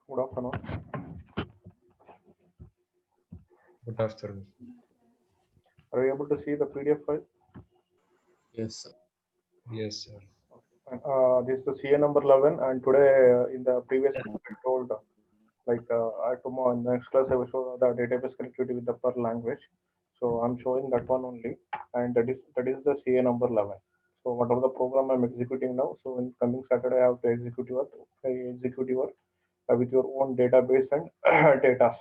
Good afternoon. Good afternoon. Are you able to see the PDF file? Yes, sir. Yes, sir. This is the CA number 11, and today in the previous class I told tomorrow in the next class I will show the database connectivity with the Perl language. So I'm showing that one only, and that is the CA number 11. So whatever the program I'm executing now, so in coming Saturday I have to execute your with your own database and data.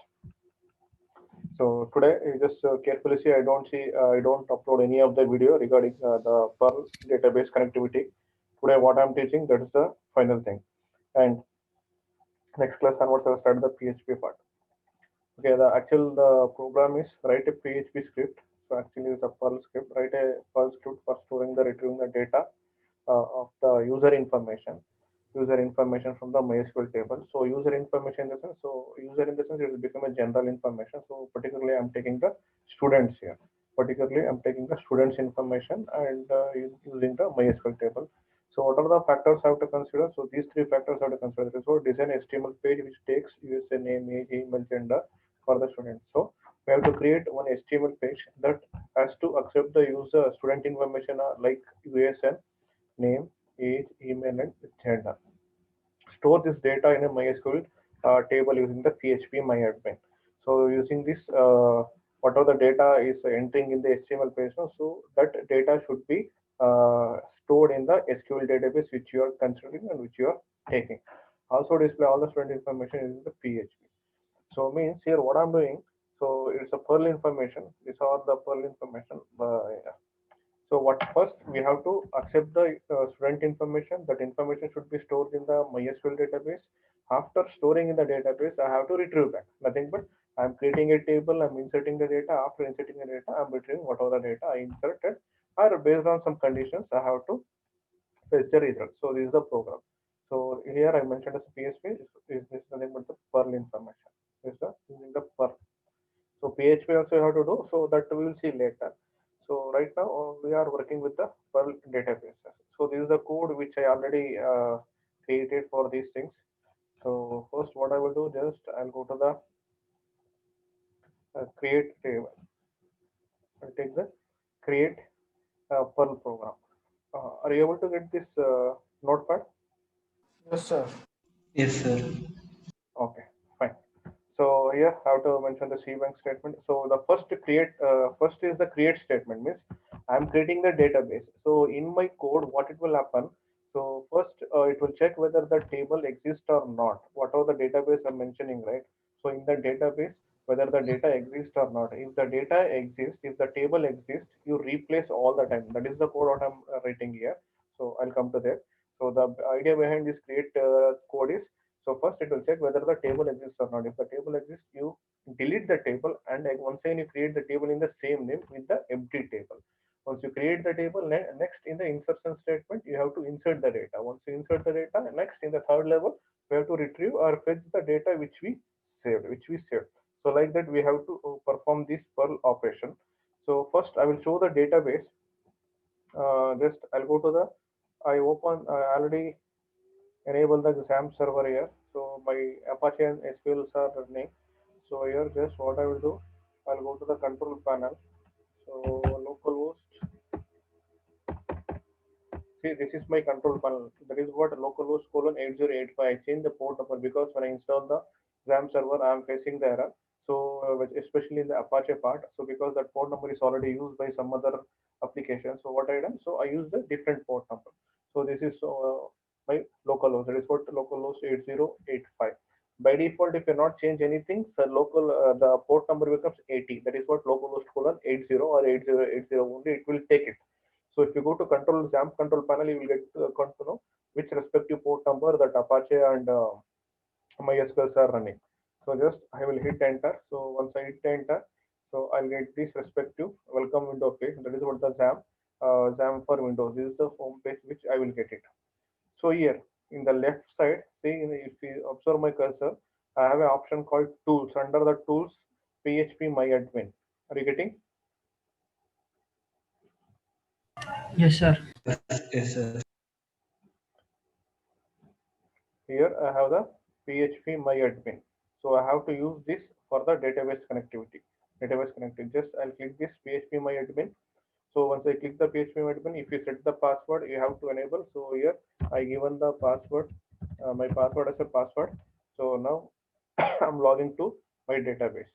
So today, you just carefully see, I don't upload any of the video regarding the Perl database connectivity. Today, what I'm teaching, that is the final thing. And next class onwards, I'll start the PHP part. Okay, the program is write a PHP script. So actually, it's a Perl script. Write a Perl script for storing the retrieving the data of the user information from the MySQL table. So user information in the sense, it will become a general information. So particularly, I'm taking the students here. Particularly, I'm taking the students information and using the MySQL table. So what are the factors I have to consider? So these three factors I have to consider. So design HTML page which takes user name, age, email, gender for the student. So we have to create one HTML page that has to accept the user student information like USN, name, age, email, and gender. Store this data in a MySQL table using the PHP MyAdmin. So using this, whatever the data is entering in the HTML page, so that data should be stored in the SQL database which you are considering and which you are taking. Also display all the student information using the PHP. So means here what I'm doing. So it's a Perl information. These are the Perl information. So what first we have to accept the student information. That information should be stored in the MySQL database. After storing in the database, I have to retrieve back. Nothing but I'm creating a table. I'm inserting the data. After inserting the data, I'm retrieving whatever the data I inserted. Or based on some conditions, I have to fetch the result. So this is the program. So here I mentioned as PHP is nothing but the Perl information. This is using the Perl. So PHP also you have to do, so that we will see later. So right now we are working with the Perl databases. So this is the code which I already created for these things. So first what I will do, just I'll go to the create table. I'll take the create Perl program. Are you able to get this notepad? Yes, sir. Yes, sir. Okay, fine. So here I have to mention the cbank statement. So the first is the create statement means I'm creating the database. So in my code, what it will happen? So first it will check whether the table exists or not. Whatever the database I'm mentioning, right? So in the database, whether the data exists or not. If the data exists, if the table exists, you replace all the time. That is the code what I'm writing here. So I'll come to that. So the idea behind this create code is so first it will check whether the table exists or not. If the table exists, you delete the table and once again you create the table in the same name with the empty table. Once you create the table, next in the insertion statement, you have to insert the data. Once you insert the data, next in the third level, we have to retrieve or fetch the data which we saved. So like that, we have to perform this Perl operation. So first, I will show the database. Just I'll go to the I already enable the XAMPP server here. So my Apache and SQLs are running. So here just what I will do, I'll go to the control panel. So localhost, see this is my control panel. That is what localhost colon 8085. I change the port number because when I install the XAMPP server, I am facing the error. So especially in the Apache part. So because that port number is already used by some other application. So what I done? So I use the different port number. So this is my localhost. That is what localhost 8085. By default, if you not change anything, the port number becomes 80. That is what localhost colon 80 or 8080 only it will take it. So if you go to control XAMPP control panel, you will get to know which respective port number that Apache and MySQL are running. So just I will hit enter. So once I hit enter, so I'll get this respective welcome window page. That is what the XAMPP for Windows. This is the home page which I will get it. So here in the left side, see if you observe my cursor, I have an option called tools. Under the tools, PHP MyAdmin. Are you getting? Yes, sir. Yes, yes, sir. Here I have the PHP myadmin. So I have to use this for the database connectivity. Just I'll click this PHP myadmin. So once I click the PHP admin, if you set the password, you have to enable. So here I given the password, my password as a password. So now I'm logging to my database.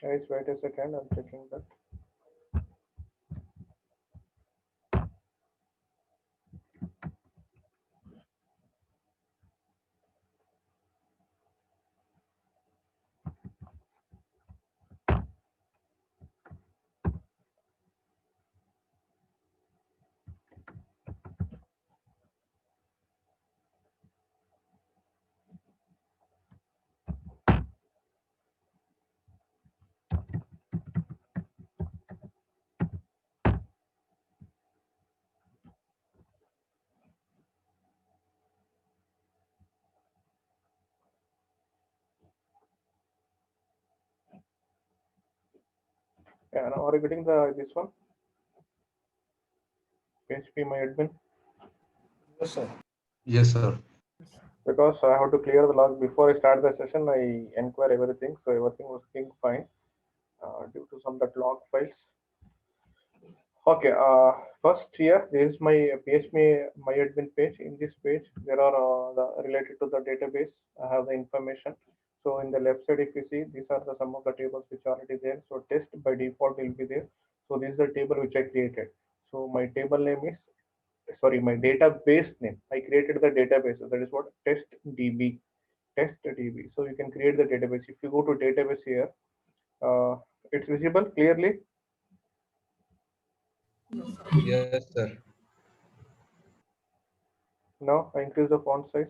Guys, wait a second. I'm checking that. Yeah, now are you getting the this one? PHP myadmin. Yes, sir. Yes, sir. Because I have to clear the log before I start the session. I inquire everything, so everything was working fine due to some that log files. Okay, first here, this is my PHP my admin page. In this page, there are related to the database. I have the information. So in the left side, if you see, these are the some of the tables which are already there. So test by default will be there. So this is the table which I created. So my table name is, sorry, my database name. I created the database. So that is what test DB, test DB. So you can create the database. If you go to database here, it's visible clearly. Yes, sir. Now I increase the font size.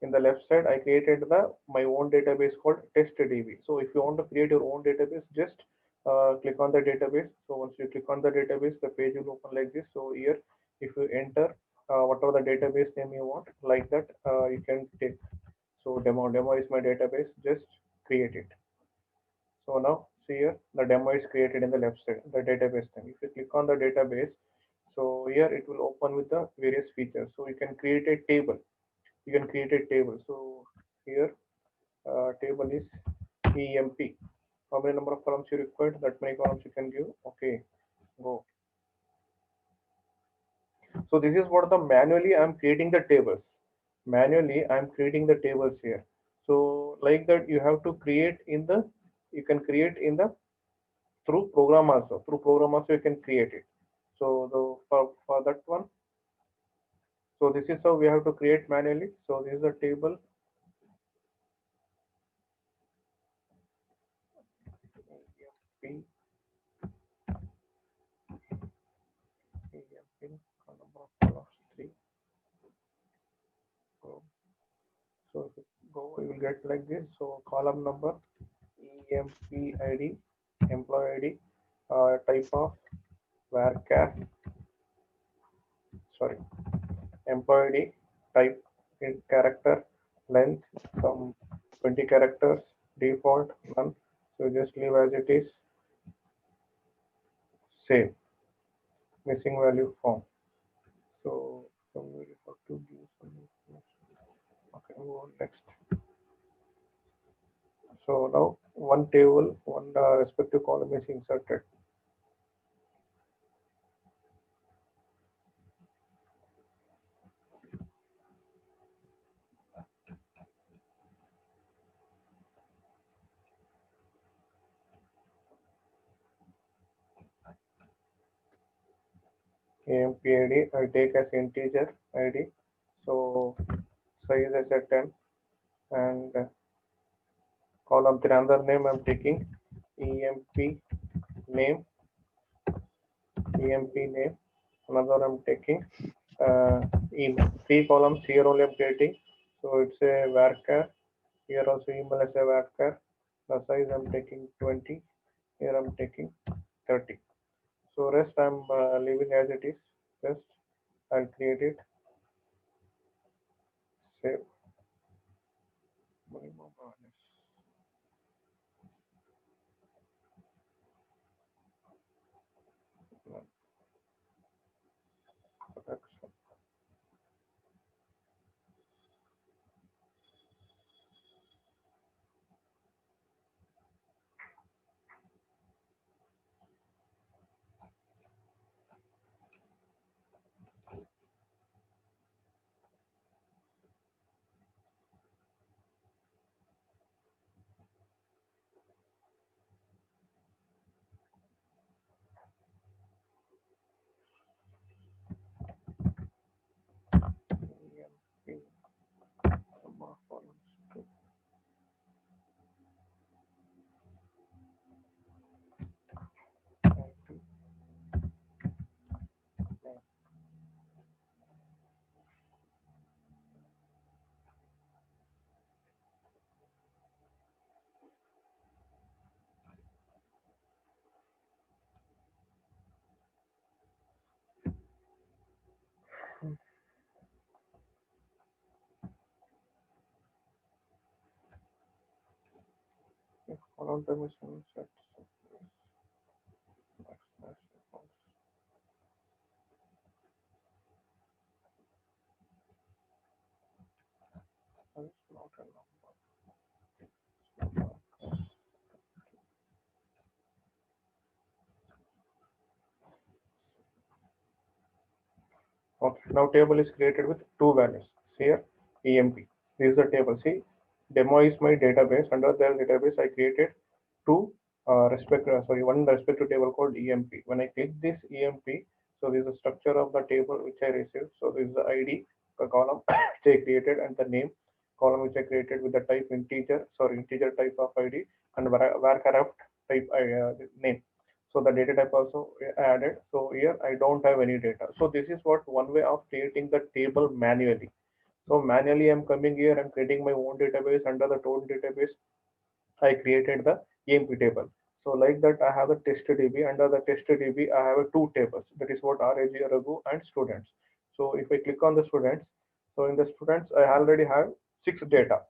In the left side, I created the my own database called testdb. So if you want to create your own database, just click on the database. So once you click on the database, the page will open like this. So here, if you enter whatever the database name you want, like that, you can take. So demo is my database, just create it. So now see here, the demo is created in the left side, the database name. If you click on the database, so here it will open with the various features. So you can create a table. You can create a table. So here, table is EMP. How many number of columns you require? That many columns you can give. Okay, go. So this is what the manually I'm creating the tables. Manually I'm creating the tables here. So like that you have to create in the, you can create in the through program also. Through program also you can create it. So the for that one. So this is how we have to create manually. So this is a table. EMP, EMP, number of columns 3. So, so if you go, you will get like this. So column number, EMP ID, employee ID, type of varchar, sorry, employee ID, type in character, length some 20 characters, default none. So just leave as it is. Save. Missing value form. So we have to give some information. Okay, move on next. So now one table, one respective column is inserted. AMP ID I take as integer ID. So size as a 10, and column 3 another name I'm taking EMP name, EMP name. Another I'm taking email. 3 columns here only I'm creating. So it's a varchar. Here also email as a varchar. The size I'm taking 20. Here I'm taking 30. So rest I'm leaving as it is. Just I'll create it. Save. Minimum awareness. Production. EMP. Number of columns. 2. Column permission set. Not a number. Okay, now table is created with 2 values. Here, EMP. This is the table. See, demo is my database. Under the database, I created two one respective table called EMP. When I click this EMP, so this is the structure of the table which I received. So this is the ID, the column which I created, and the name column which I created with the type integer type of ID, and varchar type name. So the data type also added. So here I don't have any data. So this is what one way of creating the table manually. So manually I'm coming here and creating my own database. Under the total database, I created the EMP table. So like that, I have a test DB. Under the test DB, I have a 2 tables. That is what RAG, Raghu, and students. So if I click on the students, so in the students, I already have 6 data.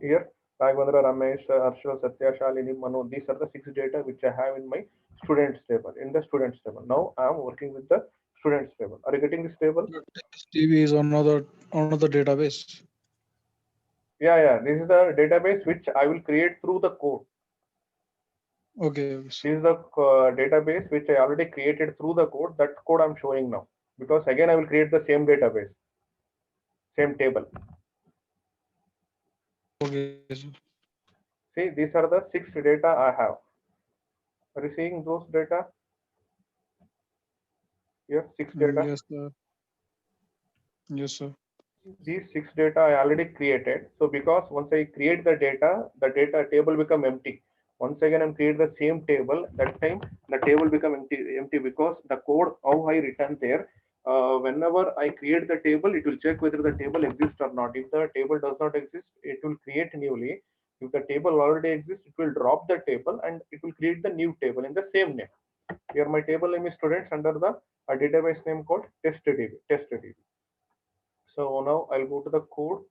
Here, Raghavendra, Ramesh, Arshal, Satya, Shalini, Manu, these are the 6 data which I have in my students table, in the students table. Now I am working with the students table. Are you getting this table? TB is another database. Yeah. This is the database which I will create through the code. Okay. This is the database which I already created through the code. That code I'm showing now, because again I will create the same database, same table. Okay, sir. See, these are the 6 data I have. Are you seeing those data? Here, 6 data. Yes, sir. Yes, sir. These 6 data I already created. So because once I create the data table become empty. Once again I'm create the same table. That time the table become empty because the code how I written there. Whenever I create the table, it will check whether the table exists or not. If the table does not exist, it will create newly. If the table already exists, it will drop the table and it will create the new table in the same name. Here my table name is students under the database name called testDB. So now I'll go to the code.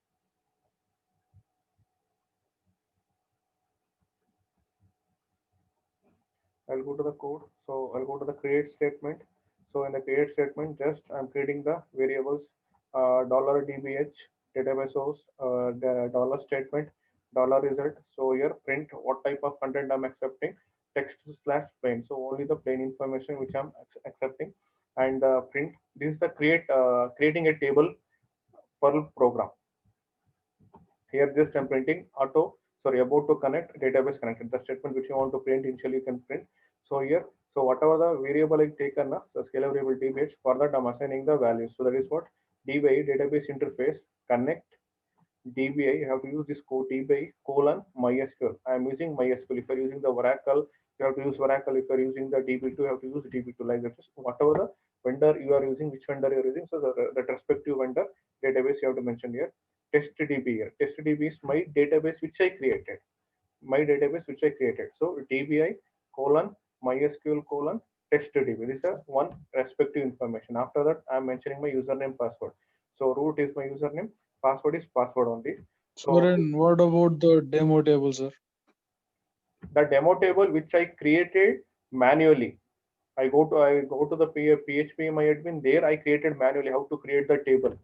I'll go to the code. So I'll go to the create statement. So in the create statement, just I'm creating the variables $dbh database host, the dollar statement, dollar result. So here print what type of content I'm accepting, text slash plain. So only the plain information which I'm accepting, and print. This is the creating a table Perl program. Here just I'm printing about to connect database connected. The statement which you want to print initially you can print. So here, so whatever the variable I taken, the scalar variable dbh, for that I'm assigning the values. So that is what dby database interface connect dbi. You have to use this code dbi colon mysql. I am using mysql. If you're using the Oracle, you have to use Oracle. If you're using the db2, you have to use db2. Like that, just whatever the vendor you are using, which vendor you're using. So the respective vendor database you have to mention here. TestDB here. TestDB is my database which I created. My database which I created. So DBI colon MySQL colon TestDB. This is a one respective information. After that, I'm mentioning my username password. So root is my username, password is password only. So Sir, and what about the demo table, sir? the demo table which I created manually. I go to the PHP my admin. There I created manually how to create the table.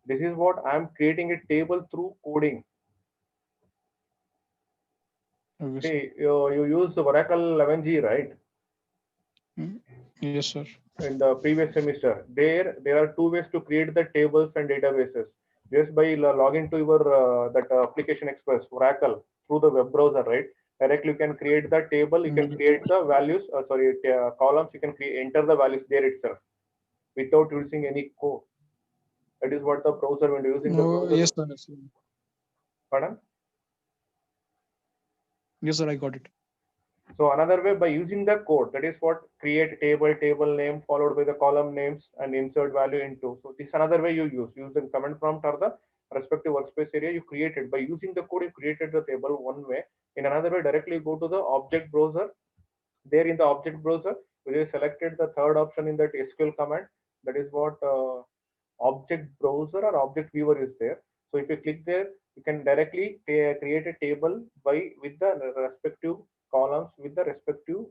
This is what I'm creating a table through coding. Okay, sir. See, you use Oracle 11G, right? Yes, sir. In the previous semester, there are 2 ways to create the tables and databases. Just by logging to your that application express Oracle through the web browser, right? Directly you can create the table. You can create the values. Columns. You can enter the values there itself without using any code. That is what the browser when using the browser. Yes, sir. Yes, sir. Pardon? Yes, sir, I got it. So another way by using the code, that is what create table name followed by the column names and insert value into. So this is another way you use the command prompt or the respective workspace area you created. By using the code, you created the table one way. In another way, directly go to the object browser. There in the object browser, we selected the third option in that SQL command. That is what object browser or object viewer is there. So if you click there, you can directly create a table with the respective columns with the respective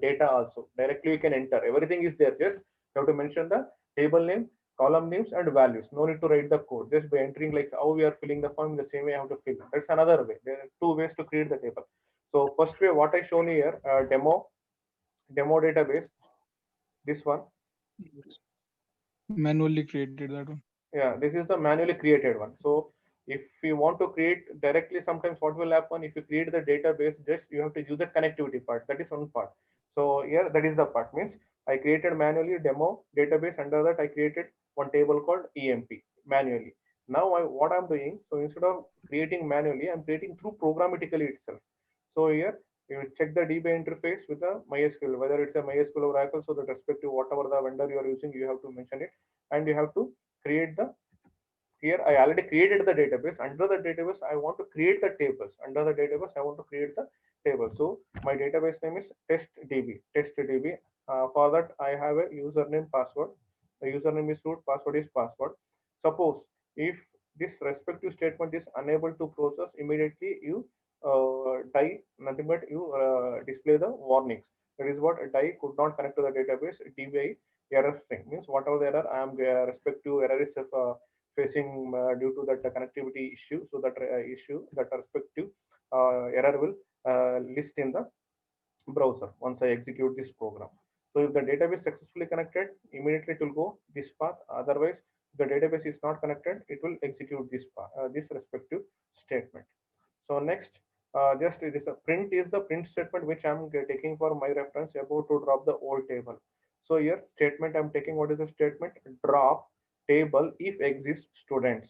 data also. Directly you can enter. Everything is there. Just you have to mention the table name, column names, and values. No need to write the code. Just by entering like how we are filling the form, the same way I have to fill. That's another way. There are 2 ways to create the table. So first way, what I shown here, demo database. This one. Manually created that one. Yeah, this is the manually created one. So if you want to create directly, sometimes what will happen if you create the database, just you have to use the connectivity part. That is one part. So here, that is the part. Means I created manually demo database. Under that, I created one table called EMP manually. Now what I'm doing, so instead of creating manually, I'm creating through programmatically itself. So here you will check the DB interface with the MySQL, whether it's a MySQL or Oracle. So that respective whatever the vendor you are using, you have to mention it, and you have to create the. Here I already created the database. Under the database, I want to create the tables. Under the database, I want to create the table. So my database name is testdb. For that, I have a username password. the username is root, password is password. Suppose if this respective statement is unable to process, immediately you die, nothing but you display the warnings. That is what die could not connect to the database. DBI error string means whatever the error I am respective error is facing due to that connectivity issue. So that issue, that respective error will list in the browser once I execute this program. So if the database successfully connected, immediately it will go this path. Otherwise, if the database is not connected, it will execute this path, this respective statement. So next, just it is a print is the print statement which I'm taking for my reference about to drop the old table. So here statement I'm taking, what is the statement? Drop table if exist students.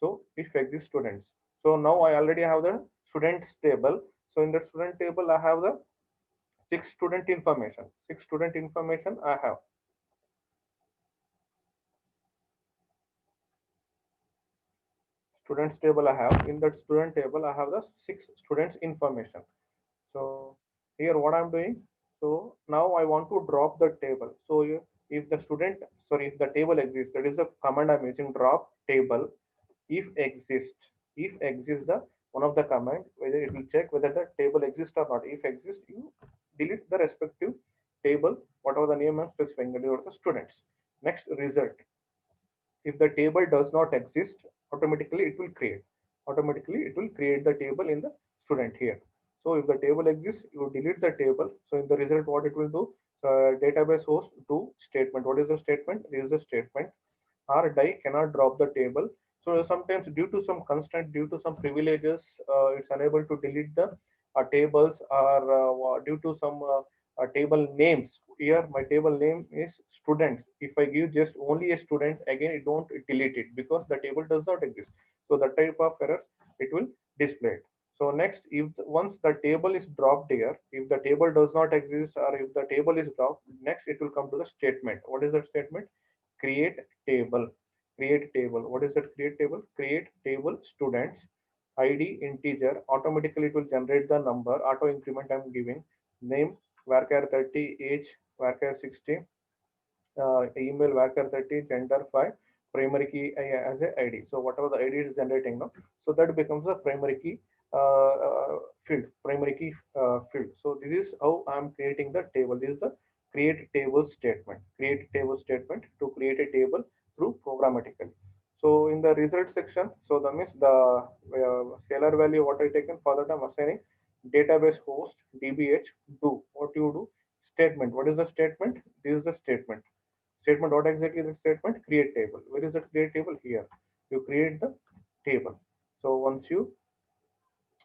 So if exist students. So now I already have the students table. So in the student table, I have the six student information. Six student information I have. Students table I have. In that student table, I have the six students information. So here what I'm doing. So now I want to drop the table. So if the student, sorry, if the table exists, that is the command I'm using, drop table if exist. If exist the one of the command, whether it will check whether the table exists or not. If exists, you delete the respective table, whatever the name I'm specifying, that is the students. Next, result. If the table does not exist, automatically it will create. Automatically it will create the table in the student here. So if the table exists, you delete the table. So in the result, what it will do? Database host do statement. What is the statement? This is the statement. Our die cannot drop the table. So sometimes due to some constraint, due to some privileges, it's unable to delete the tables, or due to some table names. Here my table name is students. If I give just only a student, again it don't delete it because the table does not exist. So the type of error it will display it. So next, if once the table is dropped here, if the table does not exist or if the table is dropped, next it will come to the statement. What is that statement? Create table. Create table. What is that create table? Create table students id integer. Automatically it will generate the number. Auto increment I'm giving. Name varchar 30, age varchar 60, email varchar 30, gender 5, primary key as a id. So whatever the id is generating now, so that becomes a primary key field. Primary key field. So this is how I'm creating the table. This is the create table statement. Create table statement to create a table through programmatically. So in the result section, so that means the scalar value what I taken, for that I'm assigning database host dbh do. What you do? Statement. What is the statement? This is the statement. Statement, what exactly is the statement? Create table. Where is the create table? Here. You create the table. So once you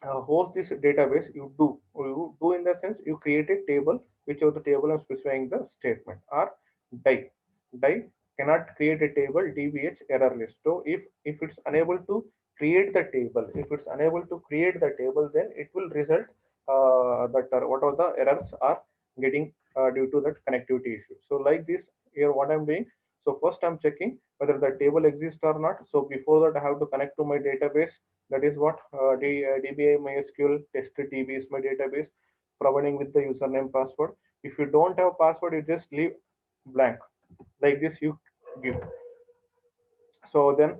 host this database, you do in the sense you create a table, which of the table I'm specifying the statement, or die. Die cannot create a table, dbh error list. So if it's unable to create the table, if it's unable to create the table, then it will result that what are the errors are getting due to that connectivity issue. So like this, here what I'm doing. So first I'm checking whether the table exists or not. So before that I have to connect to my database. That is what DBA MySQL test DB is my database, providing with the username password. If you don't have password, you just leave blank. Like this you give. So then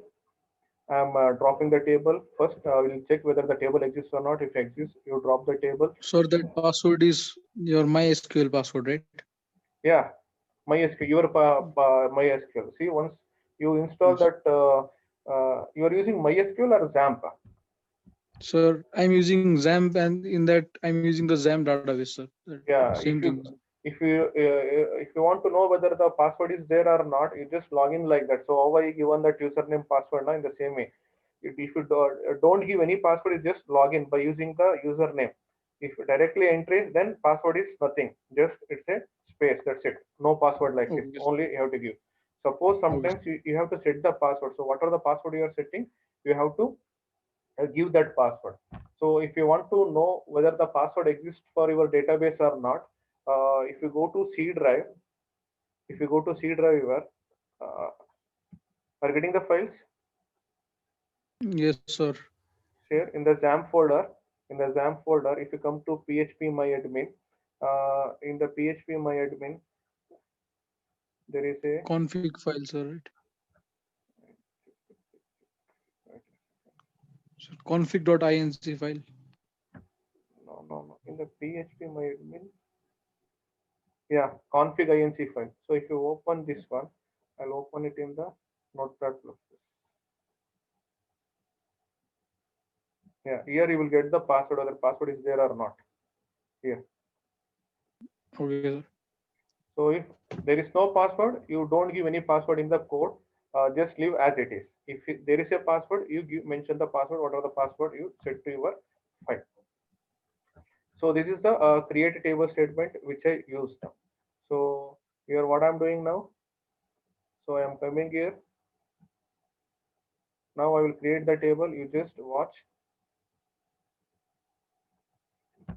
I'm dropping the table. First, we'll check whether the table exists or not. If it exists, you drop the table. So that password is your MySQL password, right? Yeah, MySQL, your MySQL. See, once you install Yes. that, you are using MySQL or XAMPP. Sir, I'm using XAMPP, and in that I'm using the XAMPP database, sir. Yeah, Same thing. if you want to know whether the password is there or not, you just log in like that. So how are you given that username password now in the same way? If you don't give any password, you just log in by using the username. If you directly enter it, then password is nothing. Just it's a space. That's it. No password like this. Okay, sir. Only you have to give. Suppose Okay, sometimes you have to set the password. So whatever the password you are setting, you have to give that password. So if you want to know whether the password exists for your database or not, if you go to C drive, if you go to C drive, you are getting the files yes, sir. here in the XAMPP folder. In the XAMPP folder, if you come to PHP myadmin, in the PHP myadmin, there is a config file, sir. Right? So config.inc file. no. In the PHP my admin, yeah, config inc file. So if you open this one, I'll open it in the Notepad++. Yeah, here you will get the password, whether password is there or not. Here. Okay, sir. So if there is no password, you don't give any password in the code. Just leave as it is. If there is a password, you mention the password, whatever the password you set to your file. So this is the create table statement which I used. So here what I'm doing now. So I am coming here. Now I will create the table. You just watch.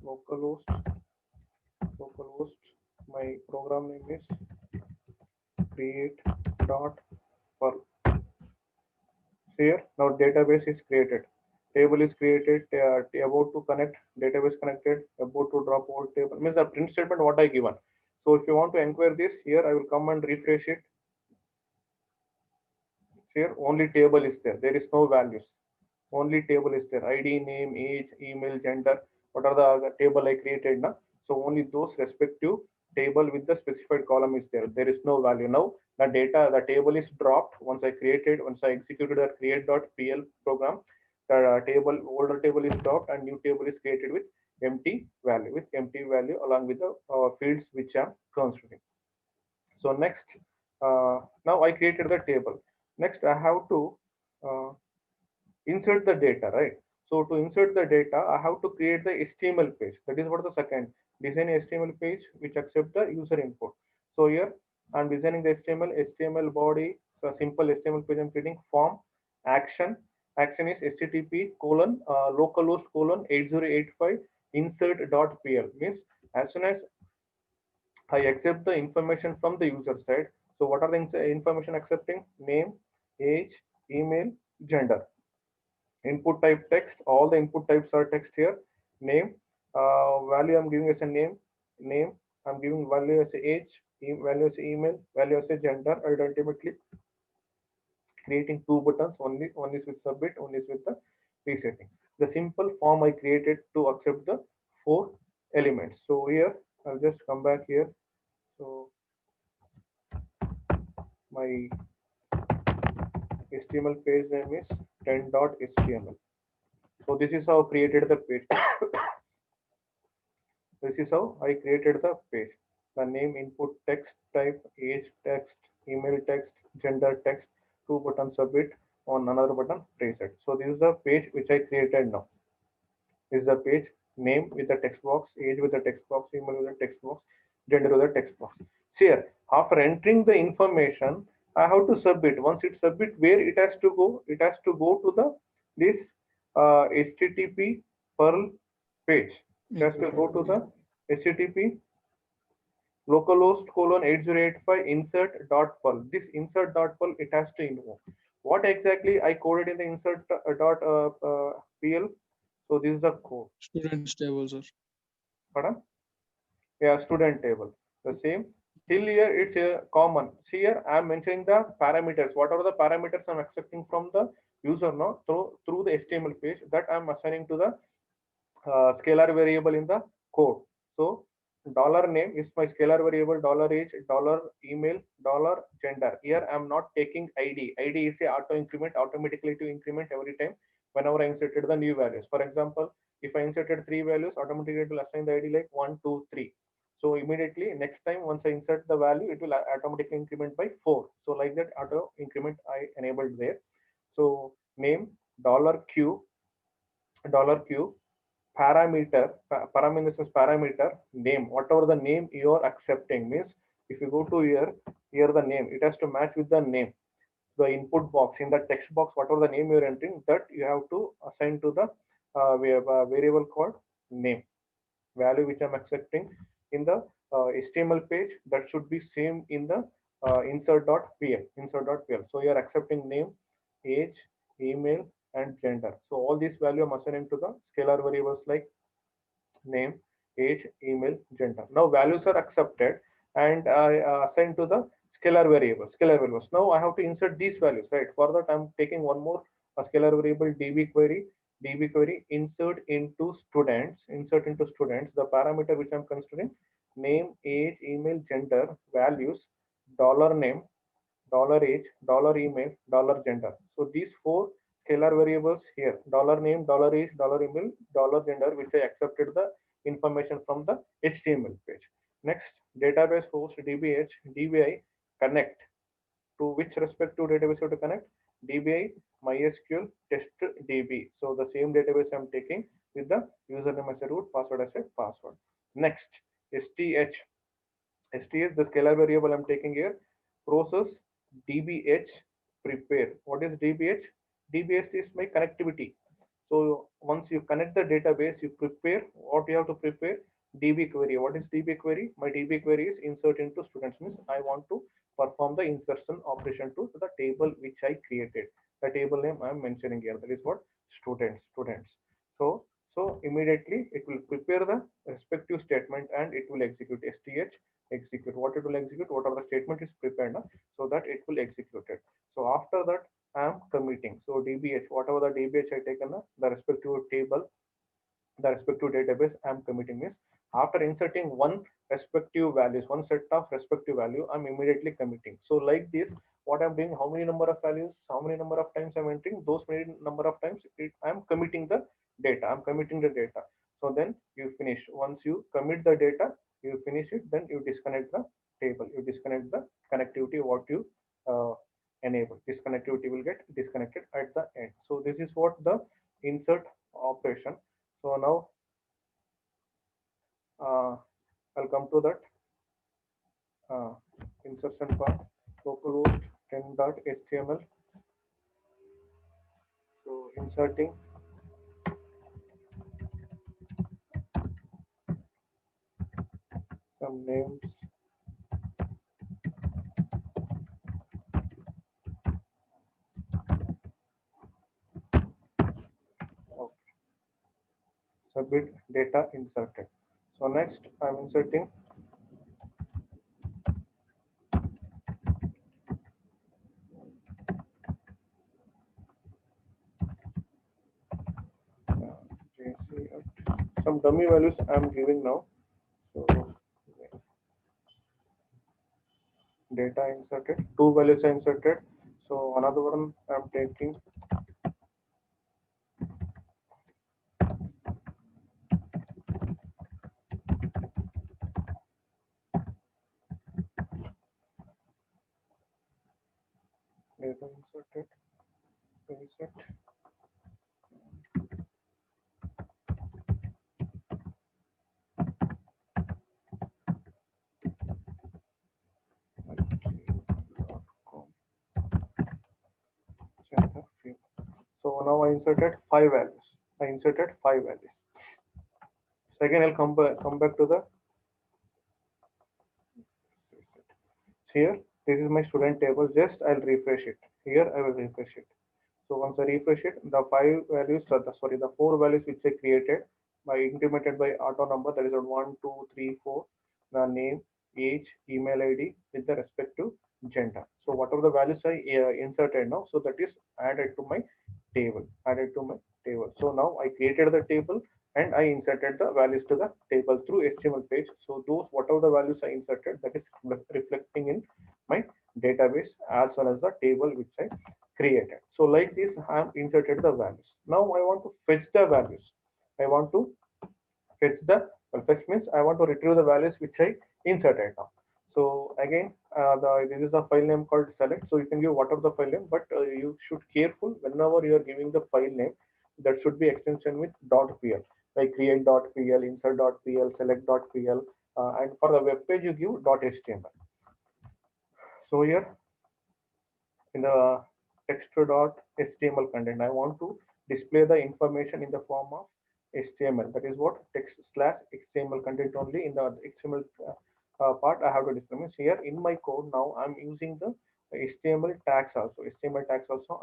Localhost. My program name is create.perl. Here now database is created. Table is created. About to connect. Database connected. About to drop old table. Means the print statement what I given. So if you want to inquire this, here I will come and refresh it. Here only table is there. There is no values. Only table is there. ID, name, age, email, gender. What are the table I created now? So only those respective table with the specified column is there. There is no value. Now the data, the table is dropped. Once I executed the create.pl program, the table, older table is dropped and new table is created with empty value along with the fields which I'm considering. So next, now I created the table. Next, I have to insert the data, right? So to insert the data, I have to create the HTML page. That is what the second design HTML page which accept the user input. So here I'm designing the HTML body, so simple HTML page I'm creating form action. Action is http colon localhost colon 8085 insert.pl means as soon as I accept the information from the user side. So what are the information accepting? Name, age, email, gender. Input type text. All the input types are text here. Name, value I'm giving as a name. I'm giving value as a age, value as a email, value as a gender. And ultimately creating two buttons. One is with submit, one is with the resetting. The simple form I created to accept the four elements. So here I'll just come back here. So my HTML page name is 10.html. So this is how I created the page. This is how I created the page. The name, input text type, age text, email text, gender text, two buttons submit, on another button reset. So this is the page which I created now. This is the page name with the text box, age with the text box, email with the text box, gender with the text box. Here, after entering the information, I have to submit. Once it submit, where it has to go? It has to go to the this HTTP Perl page. It has to go to the HTTP localhost colon 8085 insert.perl. This insert.perl it has to invoke. What exactly I coded in the insert.pl? So this is the code. Students table, sir. Pardon? Yeah, student table. The same. Till here it's common. See here I'm mentioning the parameters. What are the parameters I'm accepting from the user now through the HTML page that I'm assigning to the scalar variable in the code. So dollar name is my scalar variable, dollar age, dollar email, dollar gender. Here I'm not taking ID. ID is a auto increment, automatically to increment every time whenever I inserted the new values. For example, if I inserted three values, automatically it will assign the ID like 1, 2, 3. So immediately next time once I insert the value, it will automatically increment by 4. So like that auto increment I enabled there. So name $q parameter parameter name, whatever the name you are accepting means if you go to here the name, it has to match with the name. The input box in the text box, whatever the name you're entering, that you have to assign to the we have a variable called name. Value which I'm accepting in the HTML page, that should be same in the insert.pl. So you're accepting name, age, email, and gender. So all these value I'm assigning to the scalar variables like name, age, email, gender. Now values are accepted and assigned to the scalar variables. Now I have to insert these values, right? For that, I'm taking one more a scalar variable db query insert into students, the parameter which I'm considering, name, age, email, gender, values, dollar name, dollar age, dollar email, dollar gender. So these four scalar variables here, dollar name, dollar age, dollar email, dollar gender, which I accepted the information from the HTML page. Next, database host DBI connect to which respective database you have to connect? DBI MySQL test DB. So the same database I'm taking with the username as a root, password as a password. Next, STH. STH, the scalar variable I'm taking here, process DBH prepare. What is DBH? DBH is my connectivity. So once you connect the database, you prepare what you have to prepare. DB query. What is DB query? My DB query is insert into students, means I want to perform the insertion operation to the table which I created. The table name I am mentioning here. That is what? Students. So immediately it will prepare the respective statement and it will execute STH execute. What it will execute? Whatever the statement is prepared, so that it will execute it. So after that, I am committing. So DBH, whatever the DBH I taken, the respective table, the respective database I am committing is, after inserting one respective values, one set of respective value, I'm immediately committing. So like this, what I'm doing, how many number of values, how many number of times I'm entering, those many number of times I'm committing the data. I'm committing the data. So then you finish. Once you commit the data, you finish it, then you disconnect the table. You disconnect the connectivity what you enable. This connectivity will get disconnected at the end. So this is what the insert operation. So now I'll come to that insertion part. Localhost 10.html. So inserting some names. Okay. Submit data inserted. So next I'm inserting some dummy values I'm giving now. So data inserted, two values are inserted. So another one I'm taking data inserted, insert. So now I inserted five values. So again, I'll come back to the here. This is my student table. Just I'll refresh it. Here I will refresh it. So once I refresh it, the the four values which I created by incremented by auto number, that is on 1, 2, 3, 4, the name, age, email ID with the respective gender. So whatever the values I inserted now, so that is added to my table. So now I created the table and I inserted the values to the table through HTML page. So those whatever the values I inserted, that is reflecting in my database as well as the table which I created. So like this, I have inserted the values. Now I want to fetch the values. I want to fetch the fetch means I want to retrieve the values which I inserted now. So again, this is a file name called select. So you can give whatever the file name, but you should careful whenever you are giving the file name, that should be extension with .pl, like create.pl, insert.pl, select.pl, and for the web page you give .html. So here in the text.html content, I want to display the information in the form of HTML. That is what text/HTML content only. In the HTML part, I have to display. Means here in my code now, I'm using the HTML tags also.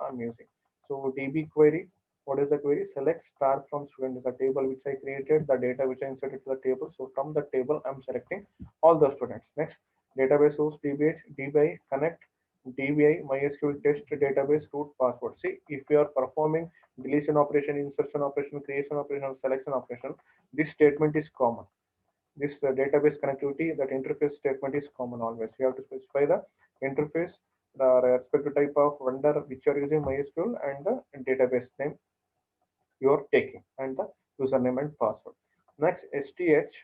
I'm using. So DB query. What is the query? Select star from student is the table which I created, the data which I inserted to the table. So from the table, I'm selecting all the students. Next, database source DBH, DBI connect, DBI MySQL test database root password. See, if you are performing deletion operation, insertion operation, creation operation, selection operation, this statement is common. This database connectivity, that interface statement is common always. You have to specify the interface, the respective type of vendor which you are using MySQL, and the database name you are taking, and the username and password. Next, STH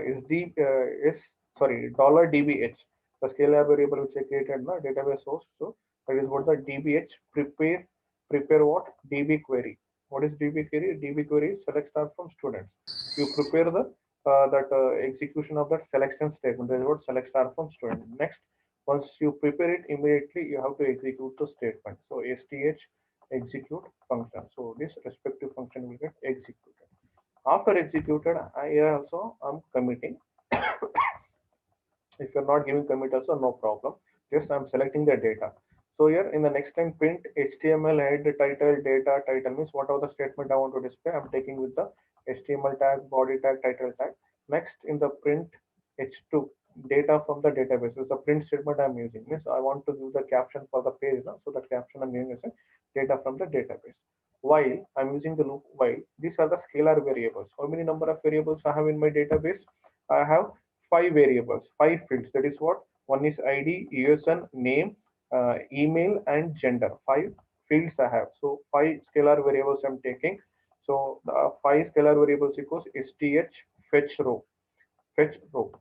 is the is sorry $DBH, the scalar variable which I created in the database source. So that is what the DBH prepare what DB query. What is DB query? DB query is select star from students. You prepare the that execution of that selection statement. That is what select star from student. Next, once you prepare it, immediately you have to execute the statement. So STH execute function. So this respective function will get executed. After executed, I also am committing. If you're not giving commit also, no problem. Just I'm selecting the data. So here in the next line, print HTML head title data. Title means whatever the statement I want to display, I'm taking with the HTML tag, body tag, title tag. Next in the print H2 data from the database. So the print statement I'm using means I want to use the caption for the page. No? So the caption I'm using is data from the database. While I'm using the loop while, these are the scalar variables. How many number of variables I have in my database? I have five variables, five fields. That is what one is ID, USN, name, email, and gender. Five fields I have. So five scalar variables I'm taking. So the five scalar variables equals STH fetch row. Fetch row.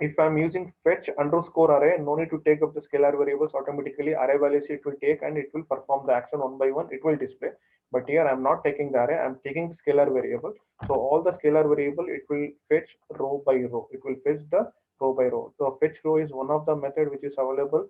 If I'm using fetch underscore array, no need to take up the scalar variables. Automatically array values it will take and it will perform the action one by one. It will display. But here I'm not taking the array. I'm taking the scalar variable. So all the scalar variable, it will fetch row by row. It will fetch the row by row. So fetch row is one of the method which is available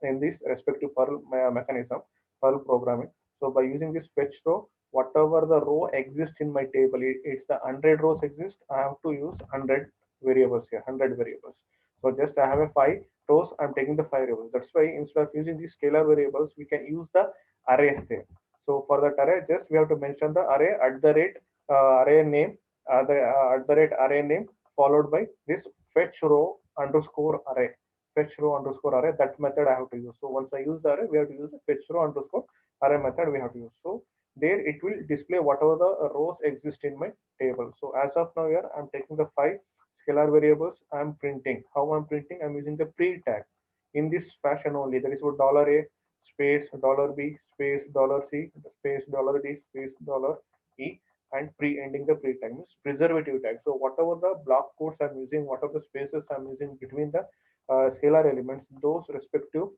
in this respective Perl mechanism, Perl programming. So by using this fetch row, whatever the row exists in my table, it's the 100 rows exist. I have to use 100 variables here, 100 variables. So just I have a 5 rows. I'm taking the 5 variables. That's why instead of using these scalar variables, we can use the arrays there. So for that array, just we have to mention the array at the rate array name, at the rate array name followed by this fetch row underscore array. Fetch row underscore array, that method I have to use. So once I use the array, we have to use the fetch row underscore array method we have to use. So there it will display whatever the rows exist in my table. So as of now here, I'm taking the five scalar variables. I'm printing. How I'm printing? I'm using the pre tag in this fashion only. That is what $A space $B space $C space $D space $E, and pre-ending the pre tag means preservative tag. So whatever the block codes I'm using, whatever the spaces I'm using between the scalar elements, those respective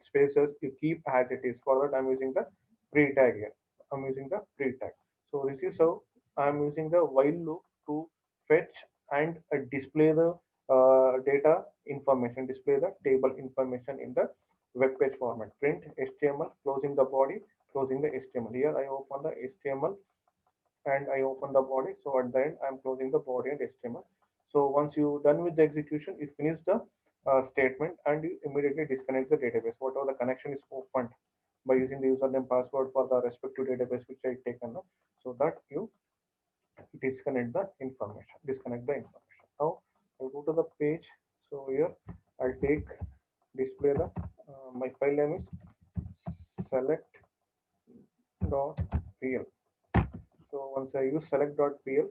spaces you keep as it is. For that I'm using the pre tag here. I'm using the pre tag. So this is how I'm using the while loop to fetch and display the data information, display the table information in the web page format. Print HTML, closing the body, closing the HTML. Here I open the HTML and I open the body. So at the end, I'm closing the body and HTML. So once you done with the execution, you finish the statement and you immediately disconnect the database. Whatever the connection is opened by using the username password for the respective database which I taken up, so that you disconnect the information. Disconnect the information. Now I'll go to the page. So here I'll take display the my file name is select.pl. So once I use select.pl,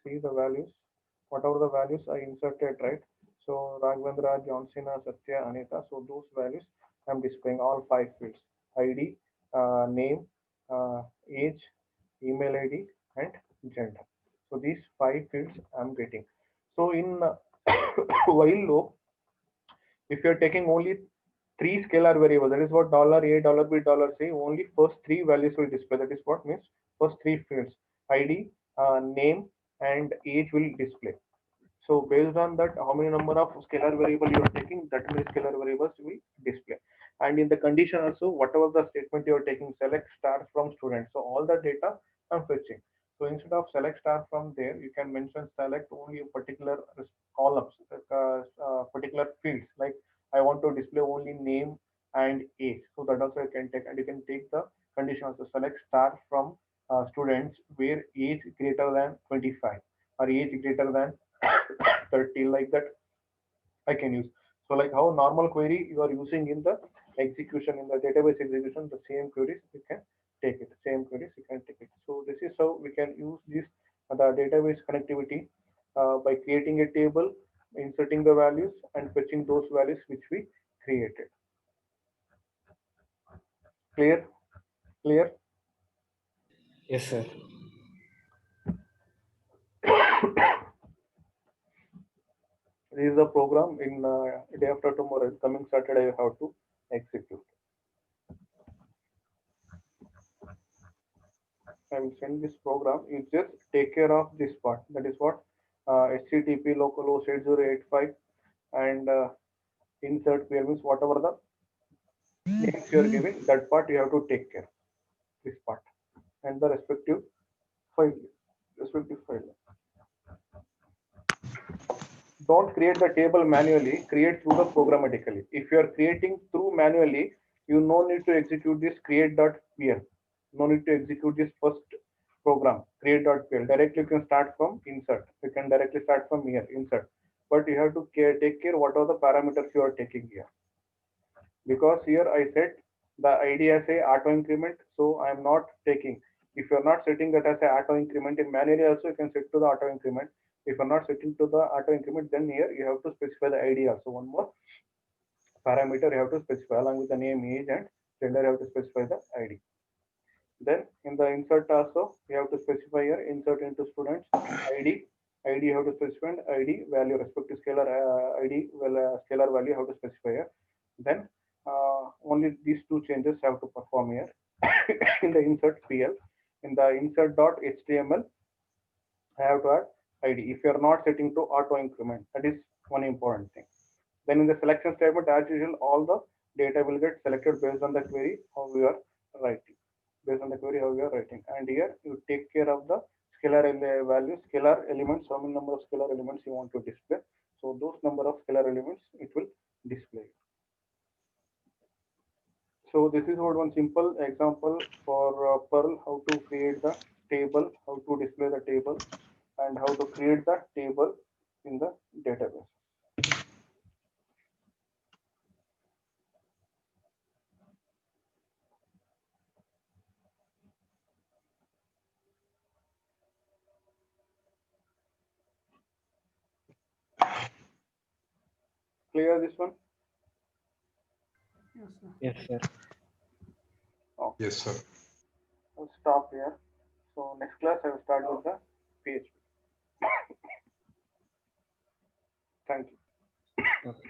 see the values, whatever the values I inserted, right? So Raghavendra, Johnsina, Satya, Anita. So those values I'm displaying all five fields: ID, name, age, email ID, and gender. So these five fields I'm getting. So in while loop, if you're taking only three scalar variables, that is what $A, $B, $C, only first three values will display. That is what means first three fields: ID, name, and age will display. So based on that, how many number of scalar variable you are taking, that many scalar variables will display. And in the condition also, whatever the statement you are taking, select star from student. So all the data I'm fetching. So instead of select star from there, you can mention select only a particular columns, particular fields. Like I want to display only name and age. So that also you can take, and you can take the condition also select star from students where age greater than 25 or age greater than 30 like that I can use. So like how normal query you are using in the execution, in the database execution, the same queries you can take it. Same queries you can take it. So this is how we can use this the database connectivity by creating a table, inserting the values, and fetching those values which we created. Clear? Clear? Yes, sir. This is the program in day after tomorrow, coming Saturday, you have to execute. I will send this program. You just take care of this part. That is what HTTP localhost 8085 and insert PL means whatever the names you are giving, that part you have to take care. This part and the file, respective file. Don't create the table manually. Create through the programmatically. If you are creating through manually, you no need to execute this create.pl. No need to execute this first program create.pl. Directly you can start from insert. You can directly start from here insert. But you have to take care what are the parameters you are taking here. Because here I set the ID as a auto increment, so I am not taking. If you are not setting that as a auto increment in manually also you can set to the auto increment. If you are not setting to the auto increment, then here you have to specify the ID also. One more parameter you have to specify along with the name, age, and gender. You have to specify the ID. Then in the insert also you have to specify here insert into students ID. ID you have to specify and ID value respective scalar ID scalar value you have to specify here. Then only these two changes have to perform here in the insert PL. In the insert.html, I have to add ID. If you are not setting to auto increment, that is one important thing. Then in the selection statement, as usual, all the data will get selected based on the query how we are writing. Based on the query how we are writing. And here you take care of the scalar values, scalar elements, how many number of scalar elements you want to display. So those number of scalar elements it will display. So this is what one simple example for Perl, how to create the table, how to display the table, and how to create the table in the database. Clear this one? Yes, sir. Okay. Yes, sir. I'll stop here. So next class I will start with the PHP. Thank you. Okay.